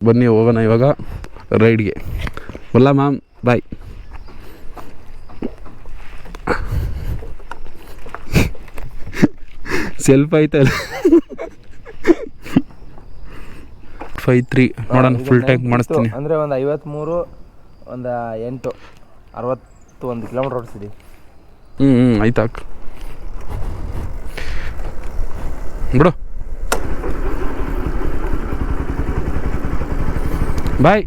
ಬನ್ನಿ ಹೋಗೋಣ ಇವಾಗ ರೈಡ್ಗೆ. ಬಲ್ಲ ಮ್ಯಾಮ್, ಬಾಯ್. ಸೆಲ್ಫ್ ಐತಲ್ಲ 53 ನೋಡೋಣ, ಫುಲ್ ಟ್ಯಾಂಕ್ ಮಾಡಿಸ್ತೀನಿ. ಅಂದರೆ ಒಂದು 53, ಒಂದು 8, 61 ಕಿಲೋಮೀಟ್ರ್ ಓಡಿಸಿದ್ವಿ. ಆಯ್ತಾಕ ಬಿಡು. ಬಾಯ್.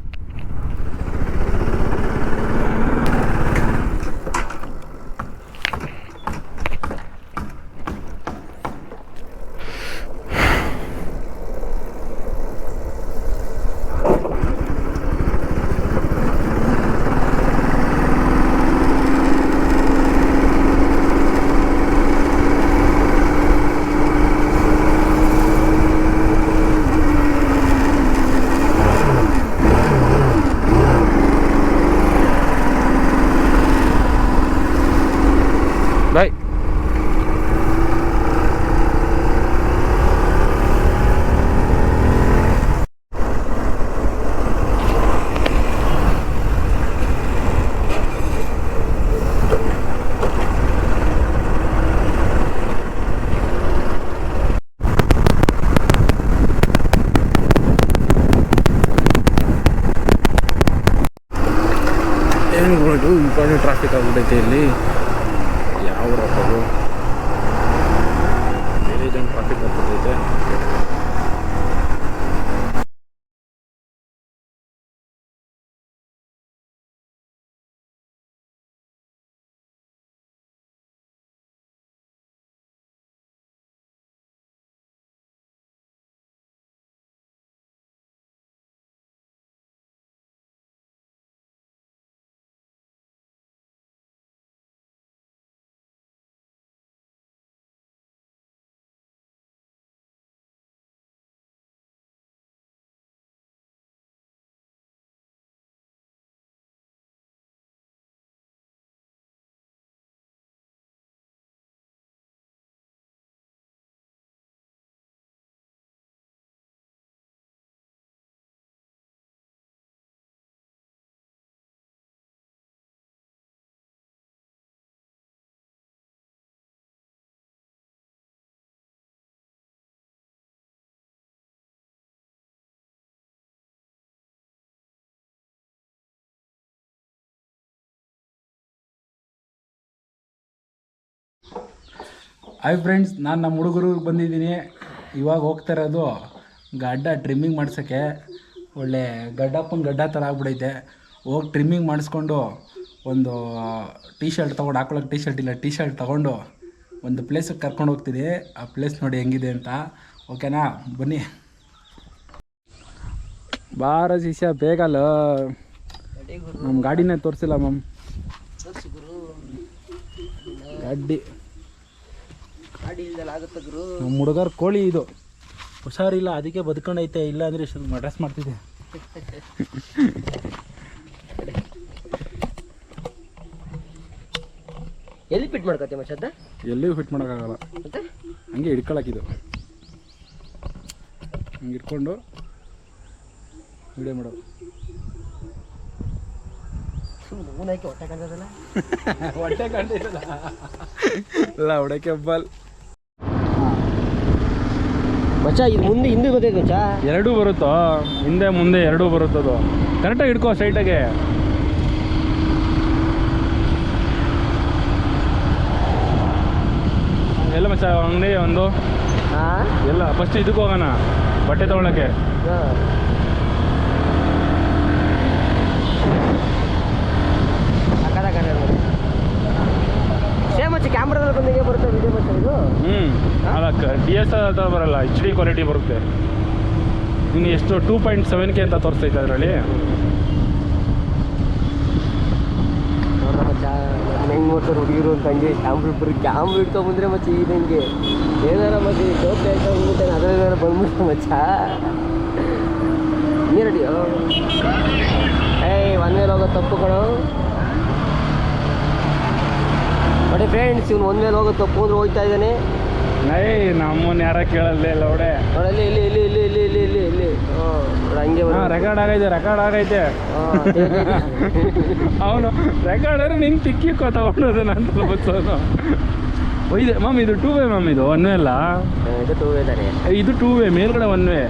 ಬಾಯ್. ಏನು ಮಾಡೋದು, ಇಂಪಾರ್ಟೆಂಟ್ ಟ್ರಾಫಿಕ್ ಆಗ್ಬಿಟ್ಟೈತೆ ಇಲ್ಲಿ. ಯಾವ ರಪ್ಪದು ಬೇರೆ ಜನ ಟ್ರಾಫಿಕ್ ಆಗ್ಬಿಟ್ಟೈತೆ. ಹಾಯ್ ಫ್ರೆಂಡ್ಸ್, ನಾನು ನಮ್ಮ ಹುಡುಗರಿಗೆ ಬಂದಿದ್ದೀನಿ. ಇವಾಗ ಹೋಗ್ತಾ ಇರೋದು ಗಡ್ಡ ಟ್ರಿಮ್ಮಿಂಗ್ ಮಾಡ್ಸೋಕ್ಕೆ. ಒಳ್ಳೆ ಗಡ್ಡಪ್ಪನ ಗಡ್ಡ ಥರ ಆಗ್ಬಿಡೈತೆ. ಹೋಗಿ ಟ್ರಿಮ್ಮಿಂಗ್ ಮಾಡಿಸ್ಕೊಂಡು ಒಂದು ಟೀ ಶರ್ಟ್ ತೊಗೊಂಡು, ಹಾಕೊಳ್ಳೋಕೆ ಟೀ ಶರ್ಟ್ ಇಲ್ಲ, ಟೀ ಶರ್ಟ್ ತೊಗೊಂಡು ಒಂದು ಪ್ಲೇಸಿಗೆ ಕರ್ಕೊಂಡು ಹೋಗ್ತಿದ್ದೆ. ಆ ಪ್ಲೇಸ್ ನೋಡಿ ಹೆಂಗಿದೆ ಅಂತ. ಓಕೆನಾ, ಬನ್ನಿ. ಬಾರ ಶಿಷ್ಯ, ಬೇಗಲ್ಲ. ನಮ್ಮ ಗಾಡಿನೇ ತೋರಿಸಿಲ್ಲ ಮ್ಯಾಮ್. ಗಾಡಿ ನಮ್ಮ ಹುಡುಗರ ಕೋಳಿ ಇದು ಹುಷಾರಿಲ್ಲ, ಅದಕ್ಕೆ ಬದುಕೊಂಡೈತೆ. ಇಲ್ಲ ಅಂದರೆ ಇಷ್ಟು ಮಡ್ರಸ್ ಮಾಡ್ತಿದ್ದೆ. ಎಲ್ಲಿ ಫಿಟ್ ಮಾಡ್ಕೊತೀವಿ ಮಚ್ಚದ? ಎಲ್ಲಿಯೂ ಫಿಟ್ ಮಾಡೋಕ್ಕಾಗಲ್ಲ, ಹಂಗೆ ಹಿಡ್ಕೊಳಕ್ಕಿದು. ಹಂಗೆ ಇಟ್ಕೊಂಡು ವಿಡಿಯೋ ಮಾಡೋದು. ಹೊಟ್ಟೆ ಕಾಣ್ತದಲ್ಲ, ಹೊಟ್ಟೆ ಕಾಣ್ತಿಲ್ಲ ಇಲ್ಲ, ಹೊಡಕ್ಕೆ ಹಬ್ಬಲ್ ಮಚ್ಚ. ಇದು ಮುಂದೆ ಹಿಂದೆ ಬರ್ತೈತೆ ಮಚ್ಚ, ಎರಡೂ ಬರುತ್ತೋ, ಹಿಂದೆ ಮುಂದೆ ಎರಡೂ ಬರುತ್ತದು. ಕರೆಕ್ಟಾಗಿ ಹಿಡ್ಕೋ ಸ್ಟ್ರೈಟಾಗೆ. ಎಲ್ಲ ಮಚ್ಚ ಅಂಗಡಿ ಒಂದು ಎಲ್ಲ ಫಸ್ಟ್ ಇದಕ್ಕೆ ಹೋಗೋಣ, ಬಟ್ಟೆ ತೊಗೊಳಕ್ಕೆ. ಕ್ಯಾಮ್ರಾದಲ್ಲಿ ಬಂದಂಗೆ ಬರುತ್ತೆ ವಿಡಿಯೋ ಮಚ್ಚ ಇದು. ಅಲ್ಲ, DSLR ಥರ ಬರಲ್ಲ, HD ಕ್ವಾಲಿಟಿ ಬರುತ್ತೆ. ಇನ್ನು ಎಷ್ಟು 2.7K ಅಂತ ತೋರಿಸ್ತೈತೆ ಅದರಲ್ಲಿ. ಮಚ್ಚ ಹೆಂಗೆ ಮಾಡ್ತಾರೆ ಹುಡುಗಿರು ಅಂತ. ಹಂಗೆ ಕ್ಯಾಮ್ರಾ ಇಟ್ಕೊಂಡ್ಬಂದ್ರೆ ಮಚ್ಚ ಇದಂಗೆ ಏನಾರ ಮತ್ತೆ ಟೋಪಿ ಹಾಕೊಂಡ್ಬಿಟ್ಟೆ ಅದರಲ್ಲೇನಾರ ಬಂದ್ಬಿಟ್ಟು ಮಚ್ಚ. ನೀರು ರೆಡಿಯೋ? ಒಂದೇ ಹೋಗೋ ತಪ್ಪು ಕಣೋ. ನೋಡಿ ಫ್ರೆಂಡ್ಸ್, ಇವನು ಒಂದ್ಮೇಲೆ ಹೋಗೋ ತಪ್ಪು ಅಂದ್ರೆ ಹೋಗ್ತಾ ಇದ್ದಾನೆ. ನಮ್ಮನ್ನ ಯಾರ ಕೇಳಲ್ಲ ಲೌಡೆ. ನೋಡಲ್ಲಿ ಇಲ್ಲಿ ಇಲ್ಲಿ ಇಲ್ಲಿ ಇಲ್ಲಿ ಇಲ್ಲಿ ಇಲ್ಲಿ ಇಲ್ಲಿ ಹಂಗೆ ರೆಕಾರ್ಡ್ ಆಗೈತೆ ಅವನು ರೆಕಾರ್ಡ್ ನಿಂಗೆ ತಿಕ್ಕಿಕ್ಕೋ ತಗೊಂಡೋದು ನಾನು ಬಸ್ಸೋನು. ಇದೆ ಮ್ಯಾಮ್, ಇದು 2 ವೇ ಮ್ಯಾಮ್, ಇದು 1 ವೇ ಅಲ್ಲ. ಇದು 2 ವೇ ತಾನೆ, ಇದು 2 ವೇ, ಮೇಲ್ಗಡೆ 1 ವೇ.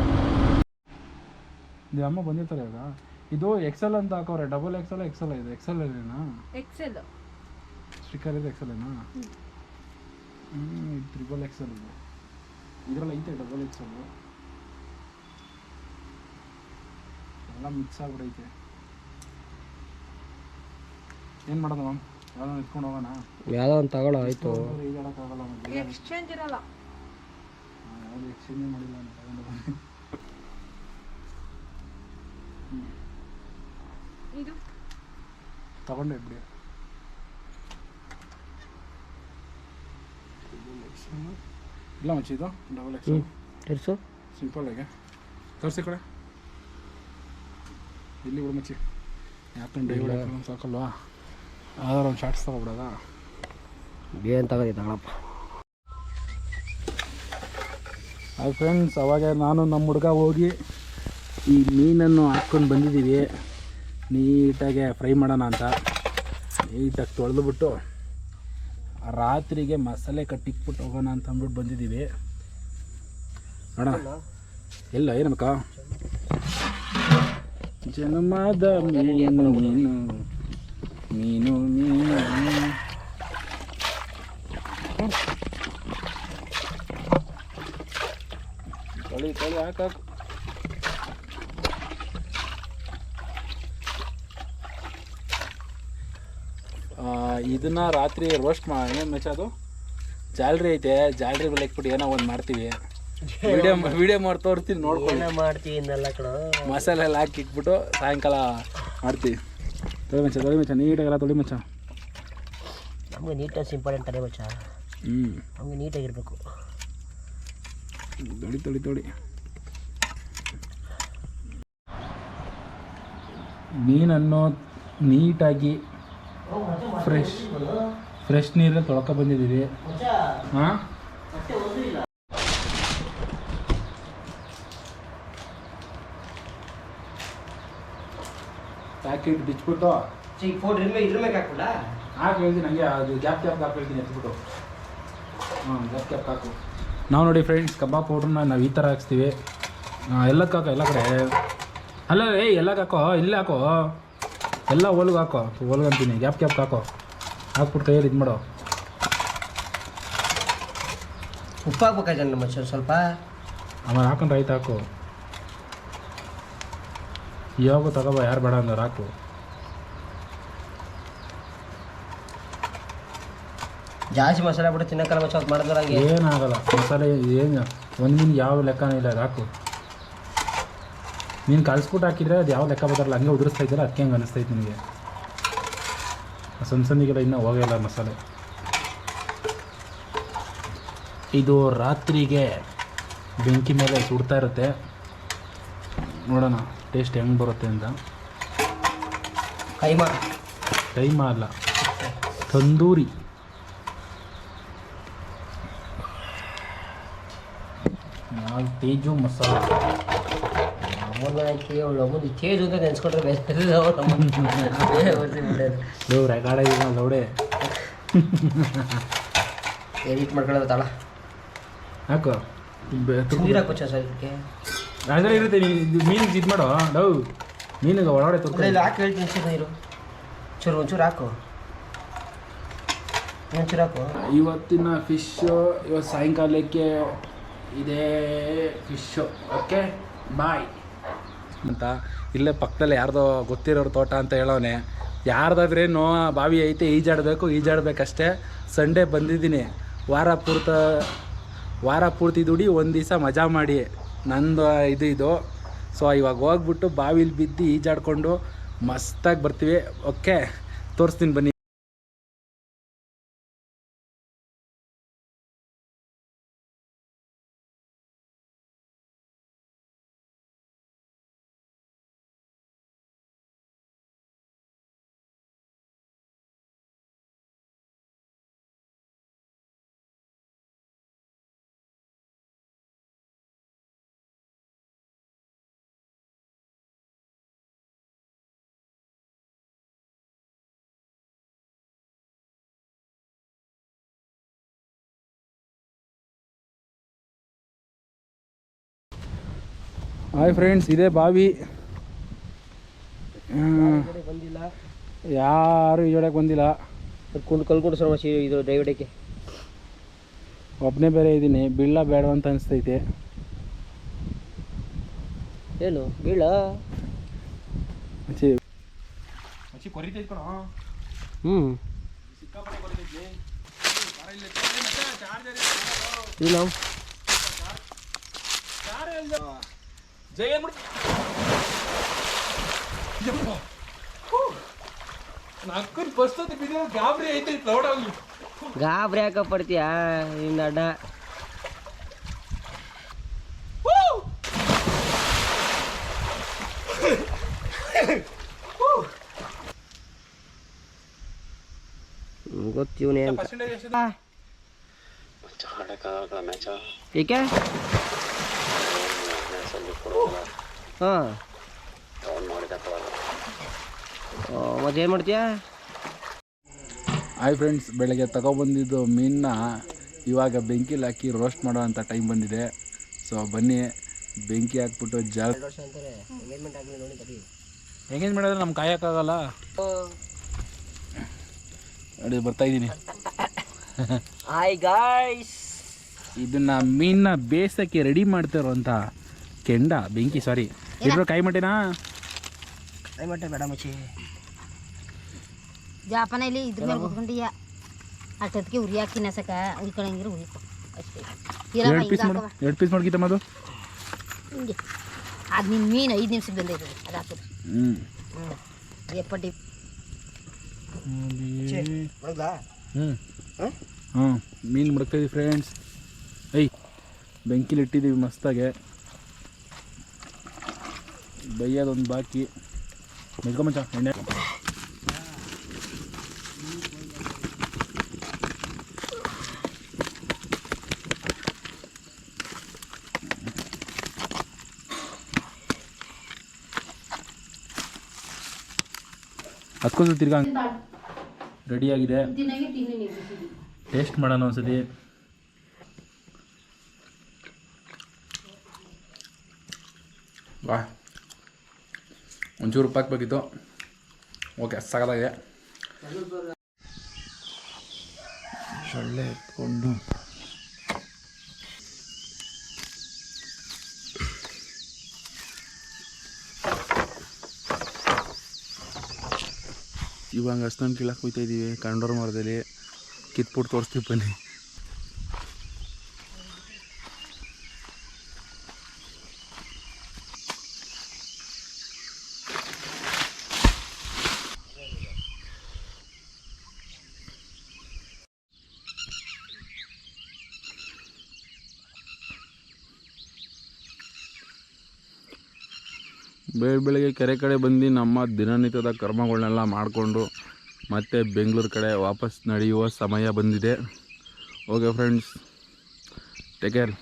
ಇದು ಅಮ್ಮ ಬಂದಿರ್ತಾರೆ ಇವಾಗ. ಇದು ಎಕ್ಸೆಲ್ ಅಂತ ಹಾಕೋರೆ, ಡಬಲ್ ಎಕ್ಸೆಲ್ ಇದು ಎಕ್ಸೆಲ್ ಏನೇನಾ? ಎಕ್ಸೆಲ್ ಸ್ಟಿಕ್ಕರ್ ಇದೆ ಎಕ್ಸೆಲ್ ಏನಾ? ಇದು ಟ್ರಿಬಲ್ ಎಕ್ಸೆಲ್ ಇದೆ, ಇದರಲ್ಲಿ ಐತೆ ಡಬಲ್ ಎಕ್ಸೆಲ್. ಎಲ್ಲ ಮಿಕ್ಸ್ ಆಗ್ಬಿಡೈತೆ. ಏನು ಮಾಡೋದು ಮ್ಯಾಮ್? ಯಾವ್ದೋ ಇಟ್ಕೊಂಡು ಹೋಗೋಣ, ಯಾವುದೋ ಒಂದು ತಗೊಳ್ಳೋ ಆಯಿತು. ಈಗಾಡೋಕ್ಕಾಗಲ್ಲ, ಎಕ್ಸ್ಚೇಂಜ್ ಇರಲ್ಲ. ಯಾವುದು ಎಕ್ಸ್ಚೇಂಜ್ ಮಾಡಿಲ್ಲ ಅಂತ ತಗೊಂಡು ಇದು ತಗೊಂಡೆ ಬಿಡಿ. ಇಲ್ಲ ಮಚ್ಚಿ, ಇದು ಡಬಲ್ ಎಕ್ಸೆಲ್ ತರಿಸು, ಸಿಂಪಲ್ ಆಗಿ ತೋರಿಸಿ ಕಡೆ. ಇಲ್ಲಿ ಬಿಡು ಮಚ್ಚಿ, ಯಾಕಂಡು ಡೈವರ್ಡ್ ಹಾಕೊಂಡು ಸಾಕಲ್ವಾ? ಯಾವ್ದಾರು ಒಂದು ಶಾರ್ಟ್ಸ್ ತಗೊಬಿಡೋದಾ? ಏನು ತಗೊಳಪ್ಪ. ಹಾಯ್ ಫ್ರೆಂಡ್ಸ್, ಅವಾಗ ನಾನು ನಮ್ಮ ಹುಡುಗ ಹೋಗಿ ಈ ಮೀನನ್ನು ಹಾಕ್ಕೊಂಡು ಬಂದಿದ್ದೀವಿ. ನೀಟಾಗೆ ಫ್ರೈ ಮಾಡೋಣ ಅಂತ ನೀಟಾಗಿ ತೊಳೆದುಬಿಟ್ಟು ರಾತ್ರಿಗೆ ಮಸಾಲೆ ಕಟ್ಟಿಕ್ಬಿಟ್ಟು ಹೋಗೋಣ ಅಂತ ಅಂದ್ಬಿಟ್ಟು ಬಂದಿದ್ದೀವಿ. ನೋಡೋಣ ಎಲ್ಲ ಏನಕ್ಕ ಜನ್ಮದ ಮೀನು ಮೀನು ಮೀನು ಮೀನು. ತೊಳಿ ಹಾಕು. ಇದನ್ನ ರಾತ್ರಿ ರೋಸ್ಟ್ ಏನು ಮೆಚ್ಚ, ಅದು ಜಾಲ್ರಿ ಐತೆ, ಜಾಲ್ರಿ ಮೇಲೆ ಇಟ್ಬಿಟ್ಟು ಏನೋ ಒಂದು ಮಾಡ್ತೀವಿ. ವಿಡಿಯೋ ಮಾಡಿ ತೋರಿಸ್ತೀನಿ, ನೋಡ್ಕೊಂಡು ಮಾಡ್ತೀವಿ ಇನ್ನೆಲ್ಲ ಕಡೆ ಮಸಾಲೆ ಎಲ್ಲ ಹಾಕಿ ಇಟ್ಬಿಟ್ಟು ಸಾಯಂಕಾಲ ಮಾಡ್ತೀವಿ. ತೊಳಿ ಮಚ್ಚ ನೀಟಾಗೆಲ್ಲ ತೊಳಿ ಮಚ್ಚ. ನಮಗೆ ನೀಟ್ನೆಸ್ ಇಂಪಾರ್ಟೆಂಟ್ ಅದೇ ಮಚ್ಚ. ನಮಗೆ ನೀಟಾಗಿರ್ಬೇಕು. ತೊಳಿ ಮೀನನ್ನು ನೀಟಾಗಿ ಫ್ರೆಶ್ ನೀರಲ್ಲಿ ತೊಳ್ಕೊ ಬಂದಿದ್ದೀವಿ. ಹಾಂ, ಪ್ಯಾಕೆಟ್ ಬಿಚ್ಬಿಟ್ಟು ಹಾಕಿ ಹೇಳ್ತೀನಿ, ಹಂಗೆ ಅದು ಗ್ಯಾಪ್ ಹಾಕಿ ಹೇಳ್ತೀನಿ ಎತ್ಬಿಟ್ಟು. ಗ್ಯಾಪ್ ಹಾಕು. ನಾವು ನೋಡಿ ಫ್ರೆಂಡ್ಸ್, ಕಬಾಬ್ ಪೌಡ್ರನ್ನ ನಾವು ಈ ಥರ ಹಾಕ್ಸ್ತೀವಿ. ಎಲ್ಲಕ್ಕೆ ಹಾಕೋ, ಎಲ್ಲ ಕಡೆ ಅಲ್ಲ ಎಲ್ಲಕ್ಕೆ ಹಾಕೋ, ಇಲ್ಲೇ ಹಾಕೋ, ಎಲ್ಲ ಹೊಲ್ಗೆ ಹಾಕೋ, ಹೊಲ್ಗಂತೀನಿ ಗ್ಯಾಪ್ ಹಾಕೋ, ಹಾಕ್ಬಿಟ್ಟು ಕೈಯಲ್ಲಿ ಇದು ಮಾಡೋ. ಉಪ್ಪು ಹಾಕ್ಬೇಕಾಯ್ತು ಮಚ್ಚ ಸ್ವಲ್ಪ, ಆಮೇಲೆ ಹಾಕೊಂಡು ರೈತ ಹಾಕು. ಇವಾಗ ತಗೋಬ, ಯಾರು ಬೇಡ ಅಂದ್ರೆ ಹಾಕು. ಜಾಸ್ತಿ ಮಸಾಲೆ ಬಿಟ್ಟು ತಿನ್ನಕ್ಕಲ್ಲ ಮಚ್ಚ, ಅದು ಮಾಡಿದ್ರೆ ಹಂಗೆ ಏನಾಗಲ್ಲ. ಮಸಾಲೆ ಏನು ಒಂದು ಮೀನು ಯಾವ ಲೆಕ್ಕನೂ ಇಲ್ಲ, ಅದು ಹಾಕು. ನೀನು ಕಳಿಸ್ಬಿಟ್ಟು ಹಾಕಿದ್ರೆ ಅದು ಯಾವ ಲೆಕ್ಕ ಬರಲ್ಲ, ಹಂಗೆ ಉದುರಿಸ್ತಾ ಇದ್ದಾರೆ, ಅದಕ್ಕೆ ಹಂಗೆ ಅನಿಸ್ತೈತೆ ನಿನಗೆ. ಸಣ್ಣಿಗೆಲ್ಲ ಇನ್ನೂ ಹೋಗಿಲ್ಲ ಮಸಾಲೆ. ಇದು ರಾತ್ರಿಗೆ ಬೆಂಕಿ ಮೇಲೆ ಸುಡ್ತಾ ಇರುತ್ತೆ, ನೋಡೋಣ ಟೇಸ್ಟ್ ಹೆಂಗೆ ಬರುತ್ತೆ ಅಂತ. ಕೈಮಾ ಅಲ್ಲ, ತಂದೂರಿ. ತೇಜು ಮಸಾಲ ತೇಜು ಅಂತ ನೆನ್ಸ್ಕೊಂಡ್ರೆ ರೆಕಾರ್ಡ್ ಆಗಿದೆ ಲೌಡೆ. ಎಡಿಟ್ ಮಾಡ್ಕೊಳ್ಳೋದು ತಳ ಹಾಕು, ನೀರು ಹಾಕು ಸರ್ ಇದಕ್ಕೆ. ಅದರಲ್ಲಿ ಇರುತ್ತೆ, ಮೀನಿಗೆ ಇದು ಮಾಡೋ ಲವ್, ಮೀನಿಗೆ ಒಳಗಡೆ ಇಲ್ಲ ಹಾಕಿ ಹೇಳ್ತೀನಿ ಸರ್, ನೀರು ಒಂಚೂರು ಹಾಕು, ಒಂಚೂರು ಹಾಕು. ಇವತ್ತಿನ ಫಿಶ್ಶು ಇವತ್ತು ಸಾಯಂಕಾಲಕ್ಕೆ ಇದೇ ಫಿಶ್ಶು. ಓಕೆ ಬಾಯ್ ಅಂತ. ಇಲ್ಲೇ ಪಕ್ಕದಲ್ಲಿ ಯಾರ್ದೋ ಗೊತ್ತಿರೋರು ತೋಟ ಅಂತ ಹೇಳೋನೆ. ಯಾರ್ದಾದ್ರೇನು ಬಾವಿ ಐತೆ, ಈಜಾಡಬೇಕಷ್ಟೇ. ಸಂಡೇ ಬಂದಿದ್ದೀನಿ, ವಾರ ಪೂರ್ತಿ ದುಡಿ, ಒಂದು ದಿವಸ ಮಜಾ ಮಾಡಿ ನಂದು ಇದು. ಸೊ ಇವಾಗ ಹೋಗ್ಬಿಟ್ಟು ಬಾವಿಲಿ ಬಿದ್ದು ಈಜಾಡ್ಕೊಂಡು ಮಸ್ತಾಗಿ ಬರ್ತೀವಿ. ಓಕೆ, ತೋರಿಸ್ತೀನಿ ಬನ್ನಿ. ಹಾಯ್ ಫ್ರೆಂಡ್ಸ್, ಇದೇ ಬಾವಿ. ಬಂದಿಲ್ಲ, ಯಾರು ಈಜೋಡಕ್ಕೆ ಬಂದಿಲ್ಲ. ಕಲ್ಕೊಂಡು ಸರ್ ಮಚ್ಚಿ ಇದು ದಯವಿಡಕ್ಕೆ ಒಬ್ಬನೇ ಬೇರೆ ಇದ್ದೀನಿ. ಬೀಳ ಬೇಡ ಅಂತ ಅನಿಸ್ತೈತೆ. ಏನು ಬೀಳ ಮಚ್ಚಿ ಮಚ್ಚಿ ಕೊರಿತೈತೆ ಕಣ. ಸಿಕ್ಕಾಪಟ್ಟೆ ಕೊರಿತೈತಿ. ಇಲ್ಲ ಜೈ ನಾಲ್ಕು ಬಸ್ ಬಿದ್ದ ಗಾಬರಿ ಐತೆ ಲೌಡಲ್ಲಿ. ಗಾಬರಿ ಯಾಕ ಪಡ್ತೀಯಾ ನಿನ್ನ ಅಡ್ಡ? ಗೊತ್ತಿವನೇ ಅಂತ ಏಕೆ? ಹಾಂ ಮತ್ತೇನು ಮಾಡ್ತೀಯಾ? ಹಾಯ್ ಫ್ರೆಂಡ್ಸ್, ಬೆಳಗ್ಗೆ ತಗೊಬಂದಿದ್ದು ಮೀನನ್ನ ಇವಾಗ ಬೆಂಕಿಲಿ ಹಾಕಿ ರೋಸ್ಟ್ ಮಾಡೋ ಅಂಥ ಟೈಮ್ ಬಂದಿದೆ. ಸೊ ಬನ್ನಿ, ಬೆಂಕಿ ಹಾಕ್ಬಿಟ್ಟು ಎಂಗೇಜ್ ಮಾಡಿದ್ರೆ ನಮ್ಗೆ ಕಾಯೋಕ್ಕಾಗಲ್ಲ. ನೋಡಿ ಬರ್ತಾಯಿದ್ದೀನಿ. ಹಾಯ್ ಗಾಯ್ಸ್, ಇದನ್ನು ಮೀನನ್ನ ಬೇಯಿಸೋಕ್ಕೆ ರೆಡಿ ಮಾಡ್ತಾರೋಂಥ ಕೆಂಡ ಬೆಂಕಿ. ಸಾರಿ ಇಬ್ಬರು ಕಾಯಿ ಮಟೇನಾ? ಕಾಯಿ ಮಟ್ಟೆ ಬೇಡ ಮಚ್ಚಿ. ಜಾಪನಲ್ಲಿ ಇದ್ರ ಮೇಲೆ ಕುತ್ಕೊಂಡಿಯ ಅಷ್ಟೊತ್ತಿಗೆ ಉರಿ ಹಾಕಿ ನಸಕ ಉಯ್ಕೊಳಂಗಿರು ಉಯ್ಕೊ ಅಷ್ಟೇ. 2 ಪೀಸ್ ಮಾಡ್ಕಿತ್ತಮ್ಮ ಅದು. ಹಿಂಗೆ ಅದು ನಿನ್ನ ಮೀನು 5 ನಿಮಿಷಕ್ಕೆ ಬಂದೈತೆ, ಅದು ಹಾಕೋದು. ಎಪ್ಪಟ್ಟಿ ಹಾಂ ಮೀನು ಮುಡ್ತಾಯಿದ್ದೀವಿ ಫ್ರೆಂಡ್ಸ್. ಬೆಂಕಿಲಿ ಇಟ್ಟಿದ್ದೀವಿ ಮಸ್ತಾಗೆ. ಬೈಯೋದೊಂದು ಬಾಕಿ. ಮೆಲ್ಕೊಂಬಂಚ ಎಣ್ಣೆ. ಹತ್ಕೊಂಡು ತಿರ್ಗಾ ರೆಡಿಯಾಗಿದೆ. ಟೇಸ್ಟ್ ಮಾಡೋಣ ಒಂದ್ಸತಿ. ವಾ, ಒಂಚೂರು ಉಪ್ಪು ಹಾಕ್ಬೇಕಿತ್ತು. ಓಕೆ, ಸಾಕಾಗಿದೆ. ಸೊಳ್ಳೆ ಎತ್ಕೊಂಡು ಇವಾಗ ಹಸ್ನನ್ನು ಕೀಳಕ್ಕೆ ಹೋಗ್ತಾ ಇದ್ದೀವಿ. ಕಂಡೋರ್ ಮರದಲ್ಲಿ ಕಿತ್ಬಿಟ್ಟು ತೋರಿಸ್ತೀವಿ ಬನ್ನಿ. ಬೆಳಗ್ಗೆ ಕೆರೆ ಕಡೆ ಬಂದು ನಮ್ಮ ದಿನನಿತ್ಯದ ಕರ್ಮಗಳನ್ನೆಲ್ಲ ಮಾಡಿಕೊಂಡು ಮತ್ತೆ ಬೆಂಗಳೂರು ಕಡೆ ವಾಪಸ್ ನಡೆಯುವ ಸಮಯ ಬಂದಿದೆ. Okay friends, take care.